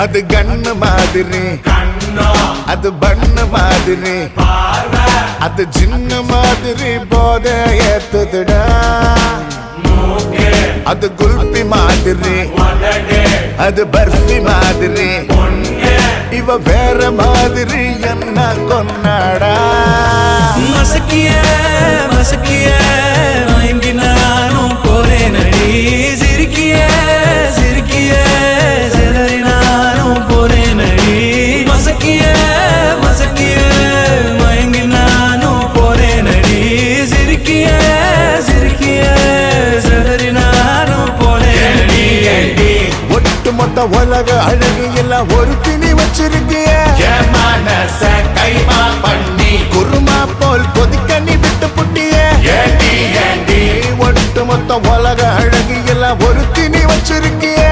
அது கண்ணு மாதிரி, அது பண்ணு மாதிரி, அது சின்ன மாதிரி போத ஏத்துதுடா. அது குல்பி மாதிரி, அது பர்ஃபி மாதிரி, இவ வேற மாதிரி என்ன கொண்டாடா. மசக்கிய மசக்கிய மயங்கி நானும் போறேன் அடி. சிரிக்கிய சிரிக்கிய சிதறி நானும் போறேன் அடி. மசக்கிய மசக்கிய மயங்கி நானும் போறேன் அடி. சிரிக்கிய சிரிக்கிய சிதறி நானும் போறேன் அடி. ஒட்டு மொத்த உலக அழகு எல்லாம் ஒரு திணி வச்சிருக்கிய. கைமா பண்ணி குருமா போல் கொதிக்க நீ விட்டு புட்டிய. ஒட்டு மொத்த உலக அழகு எல்லாம் ஒரு திணி வச்சிருக்கிய.